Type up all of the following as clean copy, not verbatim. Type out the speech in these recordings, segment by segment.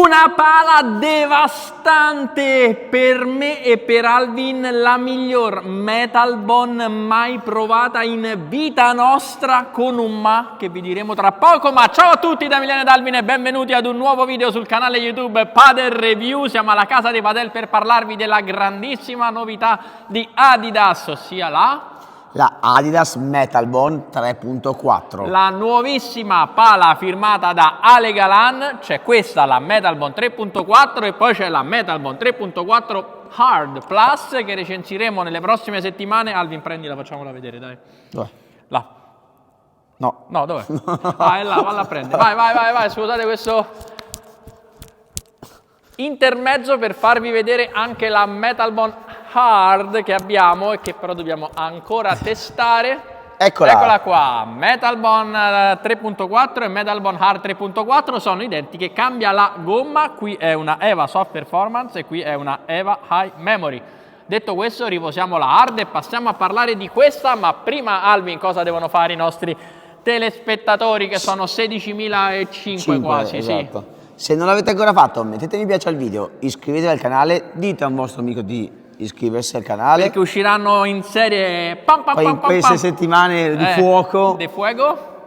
Una pala devastante per me e per Alvin, la miglior Metal Bond mai provata in vita nostra, con un ma che vi diremo tra poco. Ma ciao a tutti da Emiliano ed Alvin e benvenuti ad un nuovo video sul canale YouTube Padel Review. Siamo alla casa dei Padel per parlarvi della grandissima novità di Adidas, ossia la Adidas Metal Bond 3.4. La nuovissima pala firmata da Ale Galan. C'è questa, la Metal Bond 3.4, e poi c'è la Metal Bond 3.4 Hard Plus che recensiremo nelle prossime settimane. Alvin, prendila, facciamola vedere, dai. Dove? Là. No. No, dov'è? Ah, è là, valla a prendere. Vai, scusate questo intermezzo per farvi vedere anche la Metal Bond Hard che abbiamo e che però dobbiamo ancora testare. Eccola qua, Metal Bond 3.4 e Metal Bond Hard 3.4 sono identiche, cambia la gomma, qui è una EVA Soft Performance e qui è una EVA High Memory. Detto questo, riposiamo la Hard e passiamo a parlare di questa, ma prima, Alvin, cosa devono fare i nostri telespettatori che sono 16.500 quasi? Esatto. Sì. Se non l'avete ancora fatto, mettete mi piace al video, iscrivetevi al canale, dite a un vostro amico di iscriversi al canale. Perché usciranno in serie in queste settimane di fuoco.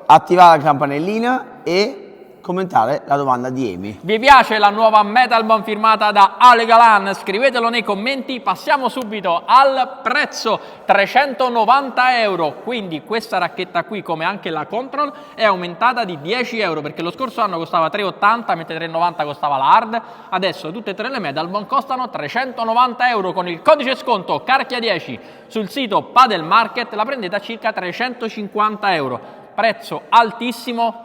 Attivare la campanellina e commentare la domanda di Emi. Vi piace la nuova Metal Bond firmata da Ale Galan? Scrivetelo nei commenti. Passiamo subito al prezzo, 390 euro. Quindi questa racchetta qui, come anche la Control, è aumentata di 10 euro, perché lo scorso anno costava 3,80, mentre 3,90 costava la Hard. Adesso tutte e tre le Metal Bond costano 390 euro. Con il codice sconto Carchia10 sul sito Padel Market la prendete a circa 350 euro. Prezzo altissimo.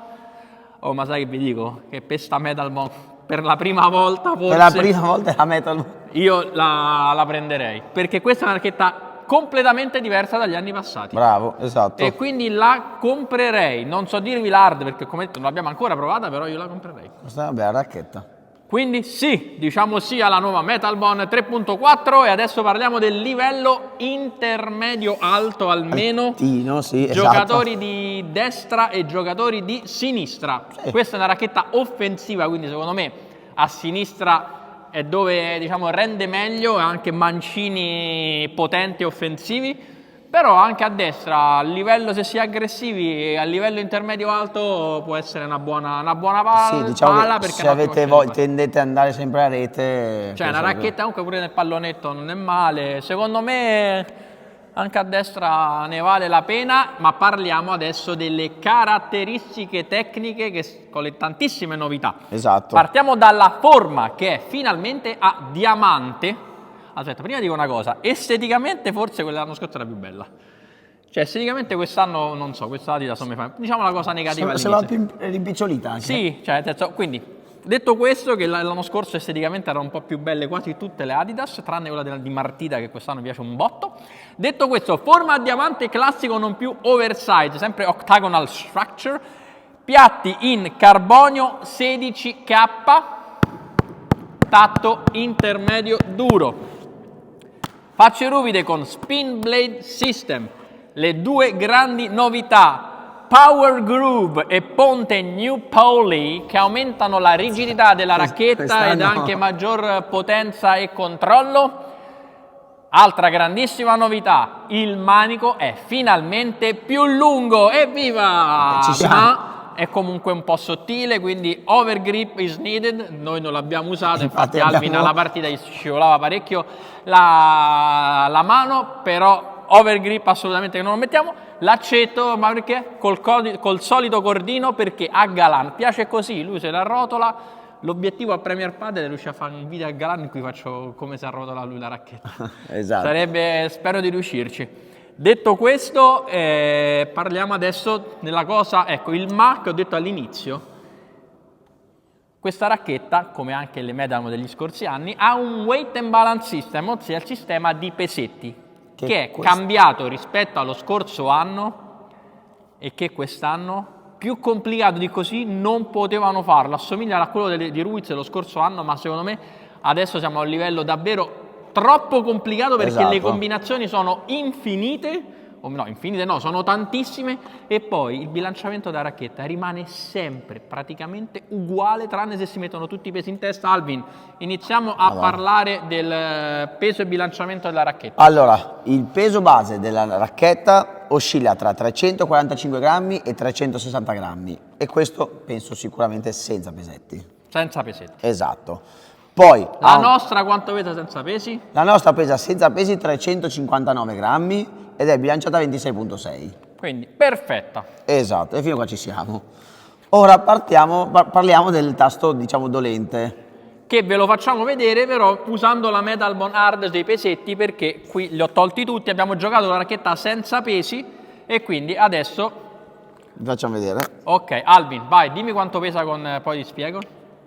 Oh, ma sai che vi dico? Che per sta Metal Bond, per la prima volta forse... Per la prima volta la Metal Bond. Io la prenderei, perché questa è una racchetta completamente diversa dagli anni passati. Bravo, esatto. E quindi la comprerei. Non so dirvi l'Hard, perché come detto non l'abbiamo ancora provata, però io la comprerei. Questa è una bella racchetta. Quindi sì, diciamo sì alla nuova Metal Bond 3.4 e adesso parliamo del livello intermedio alto almeno. Altino, sì, giocatori esatto. di destra e giocatori di sinistra. Sì. Questa è una racchetta offensiva, quindi secondo me a sinistra è dove, diciamo, rende meglio, anche mancini potenti e offensivi. Però anche a destra, a livello, se si è aggressivi, a livello intermedio alto può essere una buona pala. Sì, diciamo pala, che perché se avete tendete ad andare sempre a rete. Cioè una racchetta comunque pure nel pallonetto non è male. Secondo me anche a destra ne vale la pena, ma parliamo adesso delle caratteristiche tecniche con le tantissime novità. Esatto. Partiamo dalla forma, che è finalmente a diamante. Aspetta, prima dico una cosa, esteticamente forse quella dell'anno scorso era più bella. Cioè esteticamente quest'anno, non so, questa Adidas non mi fa... Diciamo la cosa negativa Sembra più rimpicciolita anche. Sì, cioè, quindi, detto questo, che l'anno scorso esteticamente erano un po' più belle quasi tutte le Adidas, tranne quella di Martita che quest'anno mi piace un botto. Detto questo, forma a diamante classico non più oversize, sempre octagonal structure, piatti in carbonio 16K, tatto intermedio duro. Facce ruvide con Spin Blade System, le due grandi novità, Power Groove e ponte New Poly, che aumentano la rigidità della racchetta ed anche maggior potenza e controllo. Altra grandissima novità, il manico è finalmente più lungo, evviva! Ci siamo. È comunque un po' sottile, quindi overgrip is needed. Noi non l'abbiamo usato, infatti Alvin alla partita gli scivolava parecchio la mano, però overgrip assolutamente che non lo mettiamo. L'accetto, ma perché? Col solito cordino, perché a Galan piace così, lui se la arrotola. L'obiettivo a Premier Padel è riuscire a fare un video a Galan in cui faccio come se arrotola lui la racchetta. Esatto. Spero di riuscirci. Detto questo, parliamo adesso della cosa, ecco, il ma che ho detto all'inizio. Questa racchetta, come anche le Metal degli scorsi anni, ha un weight and balance system, ossia il sistema di pesetti, che è cambiato rispetto allo scorso anno e che quest'anno, più complicato di così, non potevano farlo. Assomiglia a quello di Ruiz dello scorso anno, ma secondo me adesso siamo a un livello davvero troppo complicato, perché le combinazioni sono infinite, no, infinite no, sono tantissime, e poi il bilanciamento della racchetta rimane sempre praticamente uguale, tranne se si mettono tutti i pesi in testa. Alvin, iniziamo a parlare del peso e bilanciamento della racchetta. Allora, il peso base della racchetta oscilla tra 345 grammi e 360 grammi, e questo penso sicuramente senza pesetti. Senza pesetti. Esatto. Poi la nostra quanto pesa senza pesi? La nostra pesa senza pesi 359 grammi ed è bilanciata a 26,6. Quindi perfetta. Esatto, e fino a qua ci siamo. Ora parliamo del tasto, diciamo, dolente. Che ve lo facciamo vedere però usando la Metal Bone Hard dei pesetti, perché qui li ho tolti tutti, abbiamo giocato la racchetta senza pesi e quindi adesso... Vi facciamo vedere. Ok, Alvin, vai, dimmi quanto pesa poi ti spiego.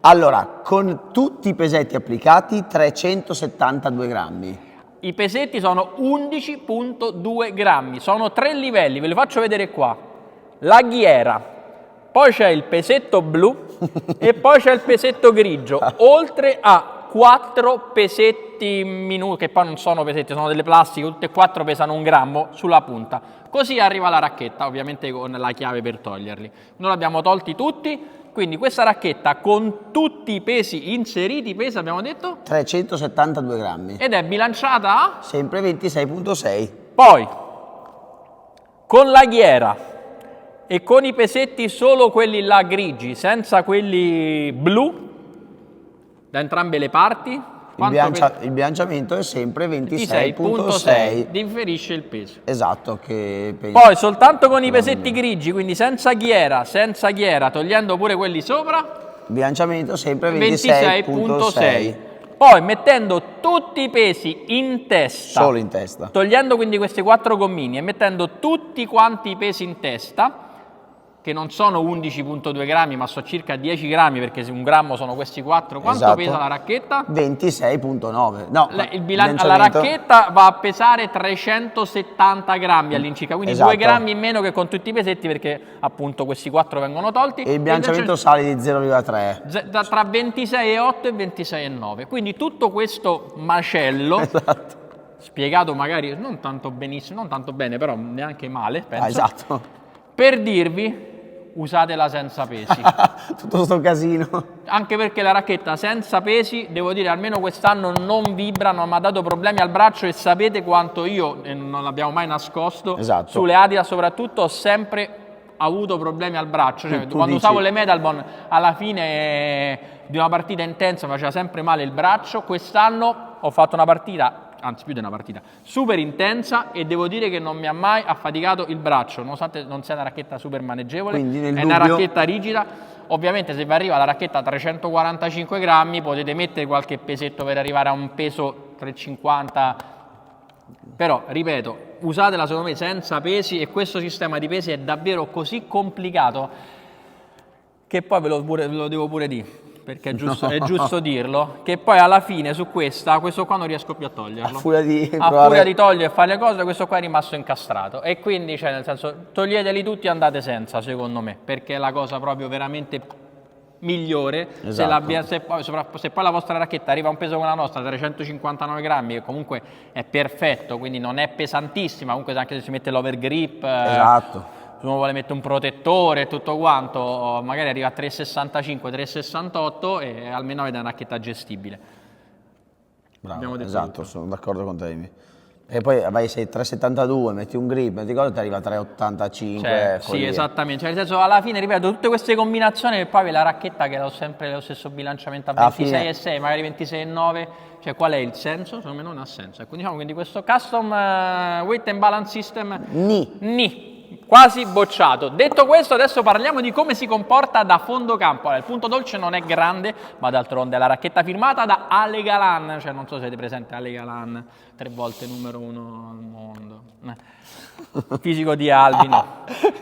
Allora, con tutti i pesetti applicati, 372 grammi. I pesetti sono 11,2 grammi, sono 3 livelli, ve li faccio vedere qua. La ghiera, poi c'è il pesetto blu e poi c'è il pesetto grigio, oltre a 4 pesetti minuscoli, che poi non sono pesetti, sono delle plastiche, tutte e 4 pesano 1 grammo sulla punta. Così arriva la racchetta, ovviamente con la chiave per toglierli. Noi l'abbiamo tolti tutti. Quindi questa racchetta con tutti i pesi inseriti pesa, abbiamo detto? 372 grammi. Ed è bilanciata a? Sempre 26,6. Poi, con la ghiera e con i pesetti solo quelli là grigi, senza quelli blu, da entrambe le parti, il bilanciamento è sempre 26,6. Differisce il peso. Esatto. Poi soltanto con i pesetti grigi, quindi senza ghiera, togliendo pure quelli sopra, bilanciamento sempre 26,6. Poi mettendo tutti i pesi in testa, solo in testa, togliendo quindi questi 4 gommini e mettendo tutti quanti i pesi in testa, che non sono 11,2 grammi ma sono circa 10 grammi, perché se 1 grammo sono questi 4. Quanto pesa la racchetta? 26,9. No, la racchetta va a pesare 370 grammi all'incirca, quindi 2 grammi in meno che con tutti i pesetti, perché appunto questi 4 vengono tolti. E il bilanciamento sale di 0,3. Tra 26,8 e 26,9. Quindi tutto questo macello, spiegato magari non tanto benissimo, non tanto bene, però neanche male, penso. Per dirvi, usatela senza pesi. Tutto sto casino. Anche perché la racchetta senza pesi, devo dire, almeno quest'anno non vibra, non mi ha dato problemi al braccio, e sapete quanto io, e non l'abbiamo mai nascosto, sulle Adidas soprattutto, ho sempre avuto problemi al braccio. Cioè, quando usavo le Metal Bone, alla fine di una partita intensa mi faceva sempre male il braccio. Quest'anno ho fatto una partita, anzi più di una partita, super intensa, e devo dire che non mi ha mai affaticato il braccio, nonostante non sia una racchetta super maneggevole. È una racchetta rigida. Ovviamente se vi arriva la racchetta a 345 grammi potete mettere qualche pesetto per arrivare a un peso 350, però ripeto, usatela secondo me senza pesi, e questo sistema di pesi è davvero così complicato che poi ve lo devo pure dire, perché è giusto dirlo, che poi alla fine su questo qua non riesco più a toglierlo. A furia di togliere e fare le cose, questo qua è rimasto incastrato, e quindi, cioè, nel senso, toglieteli tutti e andate senza, secondo me, perché è la cosa proprio veramente migliore. Se poi la vostra racchetta arriva a un peso come la nostra, 359 grammi, che comunque è perfetto, quindi non è pesantissima, comunque anche se si mette l'overgrip, se uno vuole mettere un protettore e tutto quanto, magari arriva a 3,65, 3,68 e almeno avete una racchetta gestibile. Bravo, esatto, sono d'accordo con te. E poi vai, sei 3,72, metti un grip, metti cosa, ti arriva a 3,85. Sì, esattamente. Cioè, nel senso, alla fine, ripeto, tutte queste combinazioni, e poi la racchetta che ha sempre lo stesso bilanciamento a 26,6, magari 26,9. Cioè, qual è il senso? Secondo me non ha senso. Ecco, diciamo, quindi questo Custom Weight and Balance System quasi bocciato. Detto questo, adesso parliamo di come si comporta da fondo campo. Allora, il punto dolce non è grande, ma d'altronde è la racchetta firmata da Ale Galan. Cioè, non so se avete presente Ale Galan, 3 volte numero 1 al mondo. Fisico di Alvin.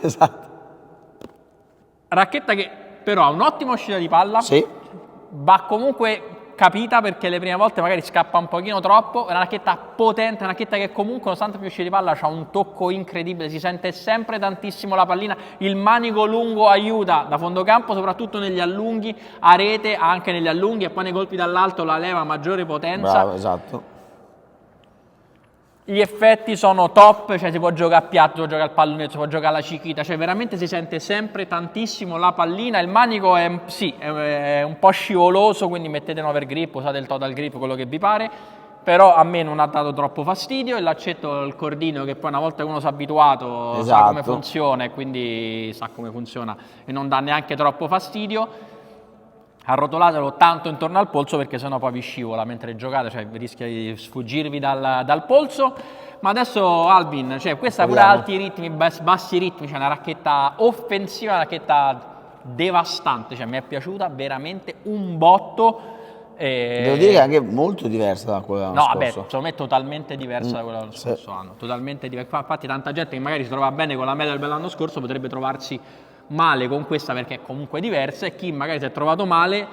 Esatto. Racchetta che però ha un'ottima uscita di palla. Va comunque capita, perché le prime volte magari scappa un pochino troppo. È una racchetta potente, una racchetta che comunque, nonostante più uscita di palla, ha un tocco incredibile, si sente sempre tantissimo la pallina. Il manico lungo aiuta da fondo campo, soprattutto negli allunghi, a rete anche negli allunghi, e poi nei colpi dall'alto la leva maggiore potenza. Bravo, esatto. Gli effetti sono top, cioè si può giocare a piatto, si può giocare al pallone, si può giocare alla cichita, cioè veramente si sente sempre tantissimo la pallina. Il manico è, sì, è un po' scivoloso, quindi mettete un overgrip, usate il total grip, quello che vi pare, però a me non ha dato troppo fastidio. E l'accetto, il cordino, che poi una volta che uno si è abituato sa come funziona e quindi sa come funziona e non dà neanche troppo fastidio. Arrotolatelo tanto intorno al polso perché sennò poi vi scivola mentre giocate, cioè rischia di sfuggirvi dal polso. Ma adesso Alvin, cioè questa pure ha alti ritmi, bassi ritmi, cioè una racchetta offensiva, una racchetta devastante, cioè mi è piaciuta veramente un botto. Devo dire che è anche molto diversa da quella dell'anno scorso. No, vabbè, secondo me è totalmente diversa da quella dello scorso anno, totalmente diversa. Infatti tanta gente che magari si trova bene con la metal dell'anno scorso potrebbe trovarsi male con questa perché è comunque diversa, e chi magari si è trovato male,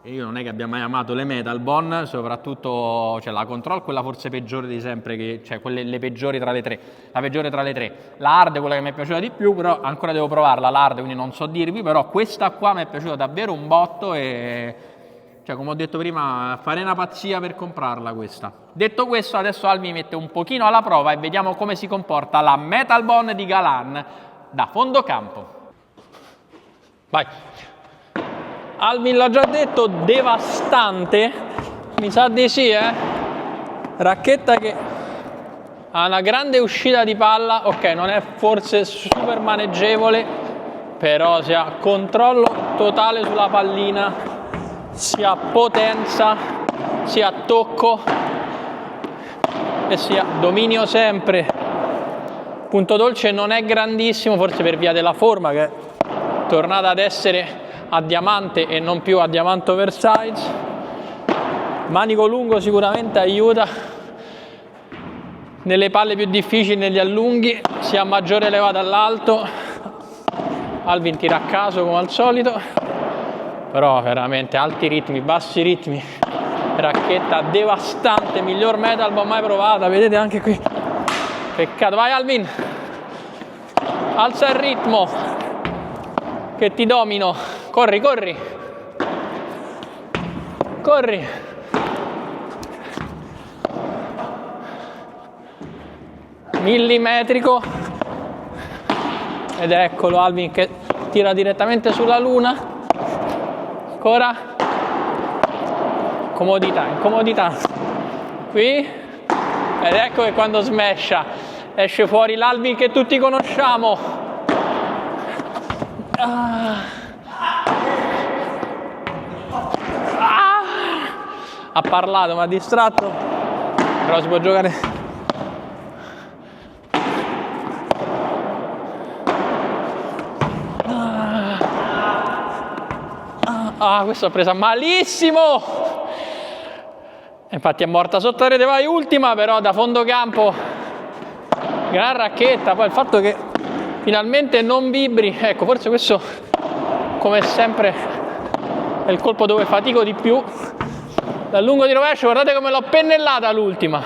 e io non è che abbia mai amato le Metal Bond, soprattutto cioè, la Control, quella forse peggiore di sempre, cioè quelle le peggiori tra le tre, la peggiore tra le tre, la Hard quella che mi è piaciuta di più, però ancora devo provarla, la Hard, quindi non so dirvi, però questa qua mi è piaciuta davvero un botto e cioè come ho detto prima farei una pazzia per comprarla questa. Detto questo, adesso Al mi mette un pochino alla prova e vediamo come si comporta la Metal Bond di Galan da fondo campo. Vai. Alvin l'ha già detto, devastante, mi sa di sì, racchetta che ha una grande uscita di palla, ok, non è forse super maneggevole, però si ha controllo totale sulla pallina, si ha potenza, si ha tocco e si ha dominio sempre. Punto dolce non è grandissimo, forse per via della forma che è tornata ad essere a diamante e non più a diamante oversize. Manico lungo sicuramente aiuta nelle palle più difficili, negli allunghi, si ha maggiore leva dall'alto. Alvin tira a caso come al solito, però veramente alti ritmi, bassi ritmi, racchetta devastante, miglior metal ball mai provata, vedete anche qui. Peccato, vai Alvin, alza il ritmo che ti domino, corri, corri, corri, millimetrico, ed eccolo Alvin che tira direttamente sulla luna, ancora, comodità, incomodità, qui, ed ecco che quando smasha esce fuori l'Alvin che tutti conosciamo. Ha parlato, mi ha distratto, però si può giocare. Questa l'ho presa malissimo. Infatti è morta sotto la rete, vai ultima, però da fondo campo. Gran racchetta, poi il fatto che finalmente non vibri, ecco, forse questo come sempre è il colpo dove fatico di più. Dal lungo di rovescio, guardate come l'ho pennellata l'ultima,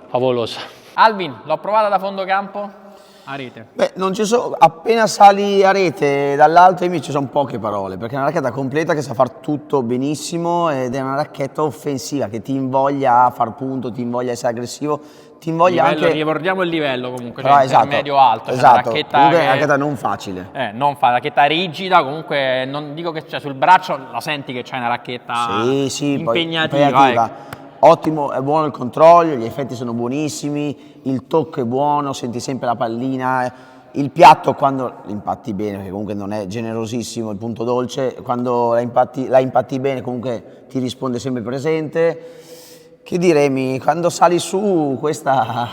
favolosa. Alvin, l'ho provata da fondo campo a rete. Beh, non ci sono, appena sali a rete dall'alto ci sono poche parole, perché è una racchetta completa che sa far tutto benissimo ed è una racchetta offensiva che ti invoglia a far punto, ti invoglia a essere aggressivo, ti invoglia livello, anche... Ricordiamo il livello comunque, però, cioè esatto, medio-alto, esatto. Cioè Comunque è una che... racchetta non facile. Non fa, racchetta rigida, comunque non dico che cioè, sul braccio la senti che c'è una racchetta impegnativa. Ecco. Ottimo, è buono il controllo, gli effetti sono buonissimi, il tocco è buono, senti sempre la pallina, il piatto quando impatti bene, perché comunque non è generosissimo il punto dolce, quando la impatti bene comunque ti risponde sempre presente. Che diremi, quando sali su questa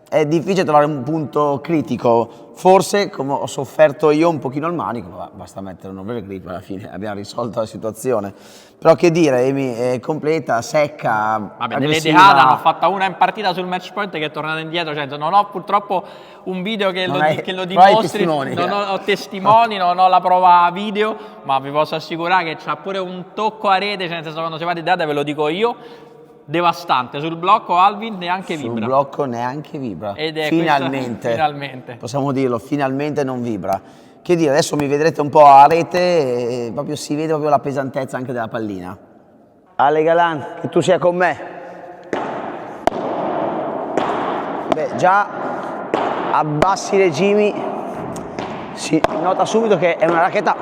è difficile trovare un punto critico, forse come ho sofferto io un pochino al manico, ma basta mettere un overgrip, alla fine abbiamo risolto la situazione. Però che dire, Amy è completa, secca, vabbè, nelle Dehada hanno fatta una in partita sul match point che è tornata indietro, cioè non ho purtroppo un video che lo dimostri, non ho testimoni, non ho la prova video, ma vi posso assicurare che c'ha pure un tocco a rete, cioè nel senso quando si va di Dehada ve lo dico io, devastante. Sul blocco Alvin neanche vibra. Sul blocco neanche vibra. Ed è finalmente. Possiamo dirlo, finalmente non vibra. Che dire, adesso mi vedrete un po' a rete e proprio si vede proprio la pesantezza anche della pallina. Ale Galan, che tu sia con me. Beh, già a bassi regimi si nota subito che è una racchetta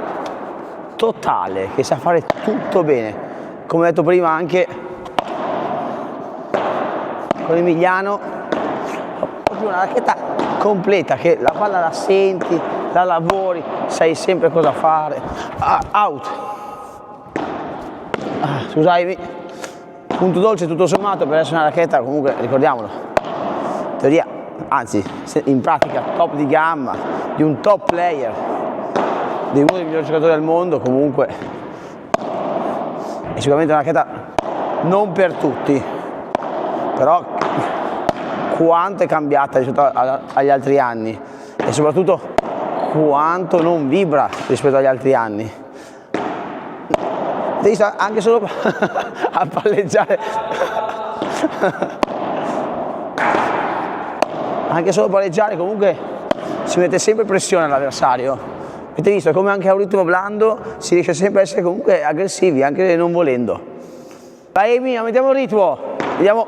totale, che sa fare tutto bene. Come ho detto prima anche con Emiliano, proprio una racchetta completa, che la palla la senti, la lavori, sai sempre cosa fare. Out. Scusami, punto dolce tutto sommato per essere una racchetta, comunque ricordiamolo, in teoria, anzi in pratica top di gamma, di un top player, di uno dei migliori giocatori al mondo. Comunque è sicuramente una racchetta non per tutti, però quanto è cambiata rispetto agli altri anni e soprattutto quanto non vibra rispetto agli altri anni. Devi stare anche solo a palleggiare, anche solo a palleggiare comunque si mette sempre pressione all'avversario. Avete visto come anche a un ritmo blando si riesce sempre a essere comunque aggressivi anche non volendo. Vai Emi, mettiamo il ritmo, vediamo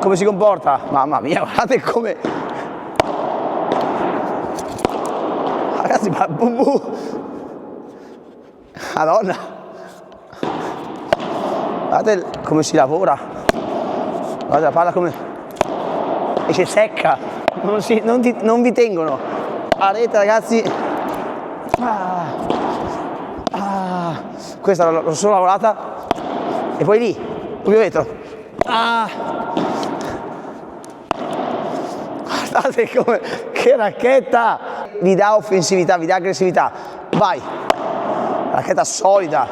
come si comporta. Mamma mia, guardate come, ragazzi, ma Madonna, guardate come si lavora, guardate la palla come esce secca, non vi tengono a rete, ragazzi. Questa l'ho solo lavorata e poi lì, qui vetro. Guardate come, che racchetta, vi dà offensività, vi dà aggressività. Vai, racchetta solida,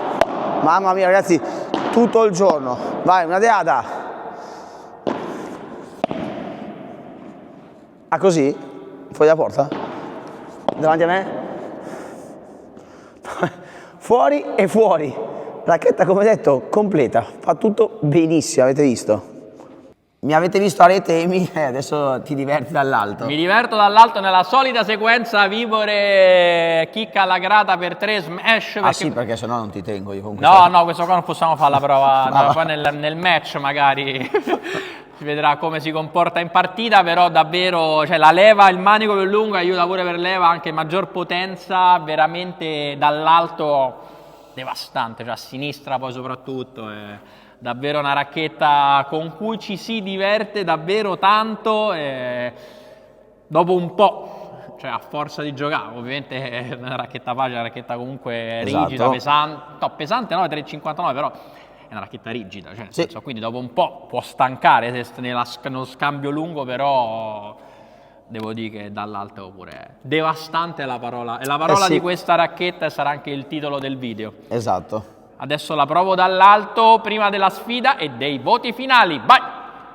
mamma mia ragazzi, tutto il giorno. Vai, una deada. Così? Fuori dalla porta? Davanti a me? Fuori e fuori. Racchetta, come detto, completa. Fa tutto benissimo, avete visto? Mi avete visto a rete, Emi? Adesso ti diverti dall'alto. Mi diverto dall'alto nella solita sequenza vivere chicca alla grata per 3 smash. Perché... sì, perché sennò non ti tengo io comunque. No, questo qua non possiamo fare la prova. No, poi nel match magari si vedrà come si comporta in partita, però davvero, cioè la leva, il manico più lungo aiuta pure per leva, anche maggior potenza, veramente dall'alto devastante, cioè a sinistra poi soprattutto. Davvero una racchetta con cui ci si diverte davvero tanto e dopo un po', cioè a forza di giocare, ovviamente è una racchetta facile, una racchetta comunque rigida, pesante, no, pesante no, 3,59, però è una racchetta rigida, cioè nel senso, quindi dopo un po' può stancare se nello scambio lungo, però devo dire che dall'alto pure devastante è la parola di questa racchetta e sarà anche il titolo del video. Esatto. Adesso la provo dall'alto prima della sfida e dei voti finali. Vai!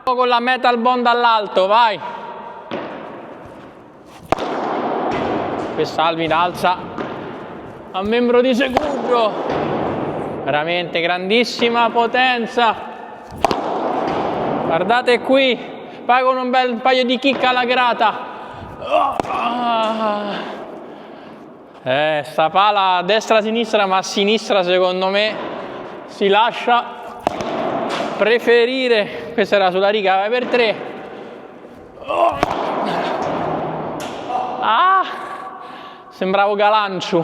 Con la Metal Bond dall'alto, vai! Questa Alvin alza a membro di Segugio. Veramente grandissima potenza. Guardate qui, vai con un bel paio di chicca alla grata. Sta pala a destra-sinistra, ma a sinistra secondo me si lascia preferire. Questa era sulla riga, vai per 3. Sembravo Galanciu.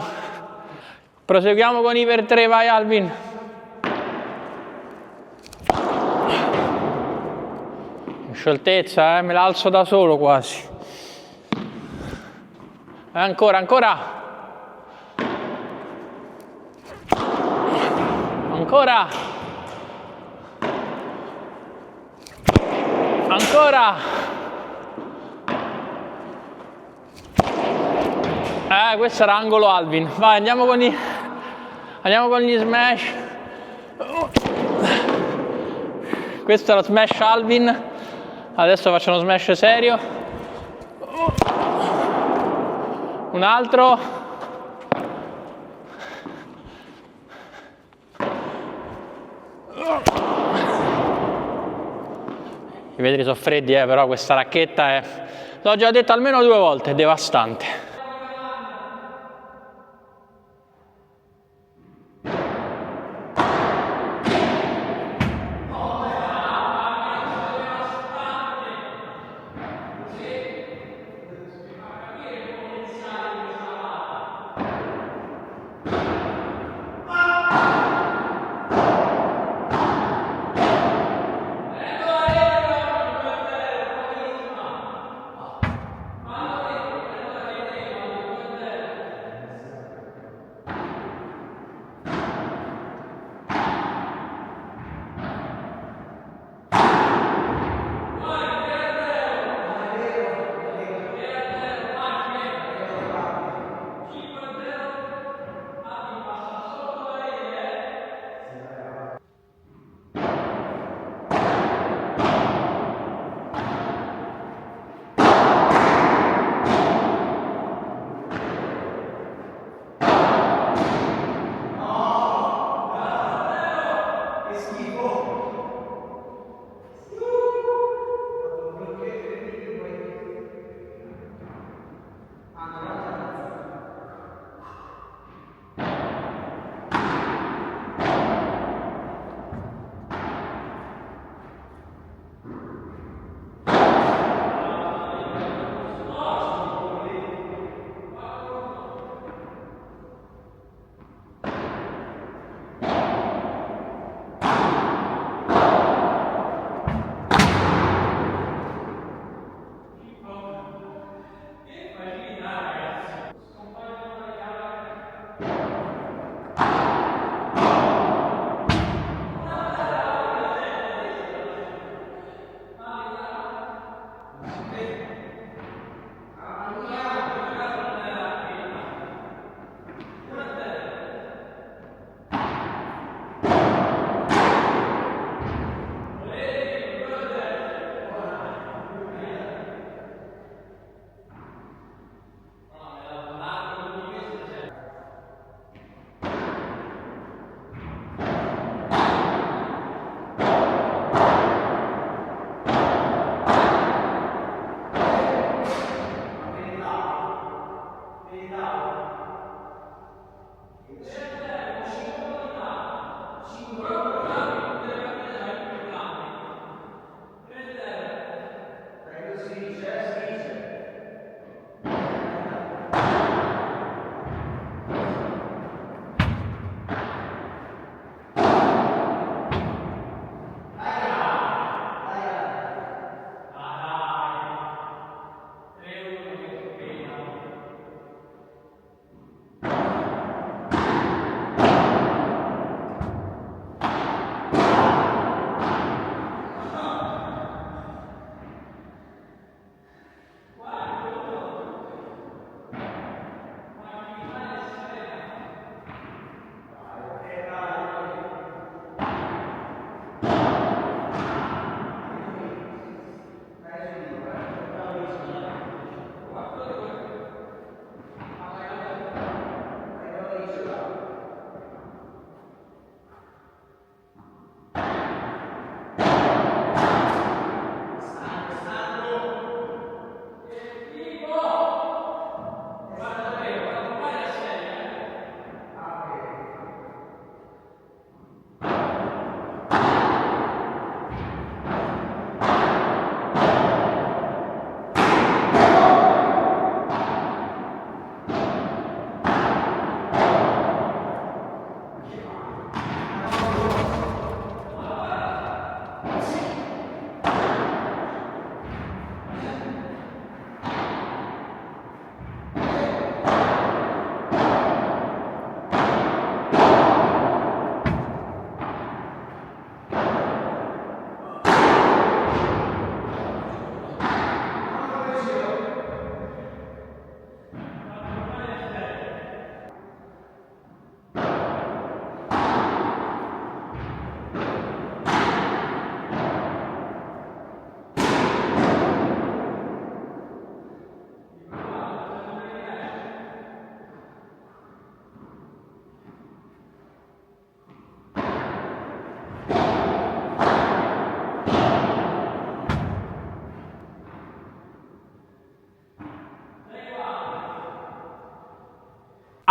Proseguiamo con i per 3, vai Alvin. Scioltezza, me la alzo da solo quasi. Ancora. Ancora. Questo era angolo Alvin. Vai, andiamo con gli smash. Questo era smash Alvin. Adesso faccio uno smash serio. Un altro. I vetri sono freddi, però questa racchetta è, l'ho già detto almeno 2 volte, è devastante.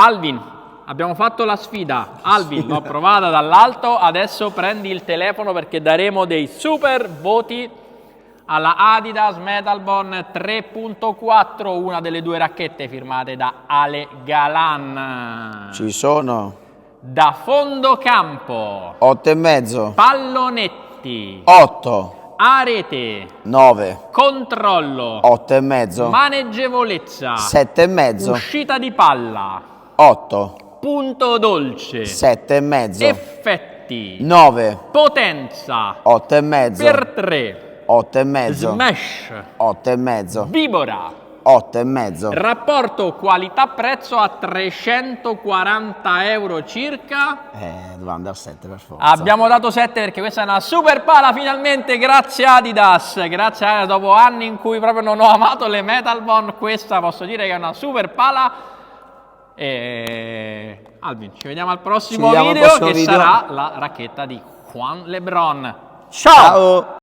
Alvin, abbiamo fatto la sfida. Alvin, l'ho provata dall'alto, adesso prendi il telefono perché daremo dei super voti alla Adidas Metalbone 3.4, una delle due racchette firmate da Ale Galan. Ci sono Da fondo campo, 8,5, pallonetti, 8, arete, 9, controllo, 8,5, maneggevolezza, 7,5, uscita di palla, 8, punto dolce, 7,5, effetti, 9, potenza, 8,5, per 3, 8,5, smash, 8,5, vibora, 8,5. rapporto qualità-prezzo a 340 euro circa. Doveva andare a 7 per forza. Abbiamo dato 7 perché questa è una super pala finalmente, grazie Adidas, grazie Adidas, dopo anni in cui proprio non ho amato le Metalbone, questa posso dire che è una super pala. E Alvin, ci vediamo al prossimo video che sarà la racchetta di Juan Lebron. Ciao!